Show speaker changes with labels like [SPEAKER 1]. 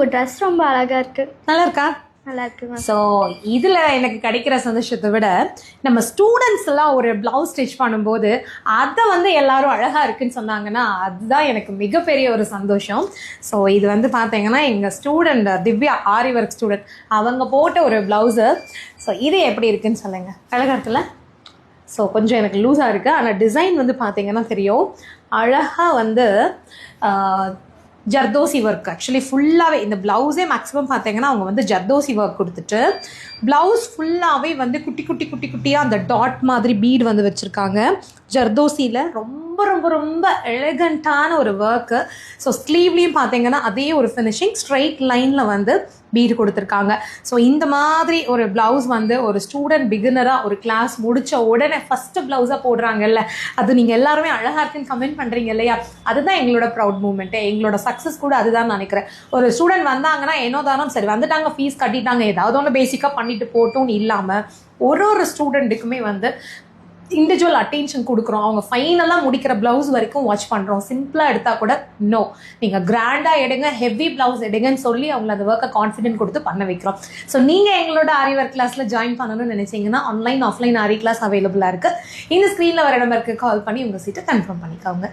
[SPEAKER 1] உங்கள் ட்ரெஸ் ரொம்ப அழகாக இருக்குது.
[SPEAKER 2] நல்லா இருக்கா?
[SPEAKER 1] நல்லா இருக்குங்க.
[SPEAKER 2] ஸோ இதில் எனக்கு கிடைக்கிற சந்தோஷத்தை விட நம்ம ஸ்டூடெண்ட்ஸ் எல்லாம் ஒரு ப்ளவுஸ் ஸ்டிச் பண்ணும்போது அதை வந்து எல்லாரும் அழகாக இருக்குன்னு சொன்னாங்கன்னா அதுதான் எனக்கு மிகப்பெரிய ஒரு சந்தோஷம். ஸோ இது வந்து பார்த்தீங்கன்னா எங்கள் ஸ்டூடெண்ட் திவ்யா ஆரி ஒர்க் ஸ்டூடெண்ட் அவங்க போட்ட ஒரு ப்ளவுஸு. ஸோ இது எப்படி இருக்குன்னு சொல்லுங்கள். அழகாக இருக்குல்ல? ஸோ கொஞ்சம் எனக்கு லூஸாக இருக்குது, ஆனால் டிசைன் வந்து பார்த்தீங்கன்னா தெரியும் அழகாக வந்து ஜர்தோசி ஒர்க். ஆக்சுவலி ஃபுல்லாகவே இந்த ப்ளவுஸே மேக்ஸிமம் பார்த்தீங்கன்னா அவங்க வந்து ஜர்தோசி ஒர்க் கொடுத்துட்டு ப்ளவுஸ் ஃபுல்லாகவே வந்து குட்டி குட்டி குட்டி குட்டியாக அந்த டாட் மாதிரி பீடு வந்து வச்சுருக்காங்க ஜர்தோசியில். ரொம்ப ரொம்ப ரொம்ப எலகண்ட்டான ஒரு ஒர்க்கு. ஸோ ஸ்லீவ்லேயும் பார்த்தீங்கன்னா அதே ஒரு ஃபினிஷிங் ஸ்ட்ரைட் லைனில் வந்து பீடு கொடுத்துருக்காங்க. ஸோ இந்த மாதிரி ஒரு ப்ளவுஸ் வந்து ஒரு ஸ்டூடெண்ட் பிகினராக ஒரு கிளாஸ் முடித்த உடனே ஃபஸ்ட்டு ப்ளவுஸாக போடுறாங்கல்ல, அது நீங்கள் எல்லாருமே அழகாக இருக்குன்னு கமெண்ட் பண்ணுறீங்க இல்லையா, அதுதான் எங்களோட ப்ரௌட் மூமெண்ட்டு. எங்களோட சக்ஸஸ் கூட அதுதான் நினைக்கிறேன். ஒரு ஸ்டூடெண்ட் வந்தாங்கன்னா என்னோ தானோ சரி வந்துட்டாங்க, ஃபீஸ் கட்டிட்டாங்க, ஏதாவது ஒன்று பேசிக்காக பண்ணிட்டு போட்டோன்னு இல்லாமல் ஒரு ஸ்டூடெண்ட்டுக்குமே வந்து இண்டிவிஜுவல் அட்டென்ஷன் கொடுக்குறோம். அவங்க ஃபைனலாக முடிக்கிற ப்ளவுஸ் வரைக்கும் வாட்ச் பண்ணுறோம். சிம்பிளாக எடுத்தால் கூட நோ, நீங்கள் கிராண்டாக எடுங்க, ஹெவி ப்ளவுஸ் எடுங்கன்னு சொல்லி அவங்கள அந்த ஒர்க்கை கான்ஃபிடென்ட் கொடுத்து பண்ண வைக்கிறோம். ஸோ நீங்கள் எங்களோட ஆரி ஒர்க் கிளாஸில் ஜாயின் பண்ணணும்னு நினைச்சீங்கன்னா ஆன்லைன் ஆஃப்லைன் ஆரி கிளாஸ் அவைலபிளாக இருக்குது. இந்த ஸ்க்ரீனில் வர நம்பருக்கு கால் பண்ணி உங்கள் சீட்டை கன்ஃபார்ம் பண்ணிக்கோங்க.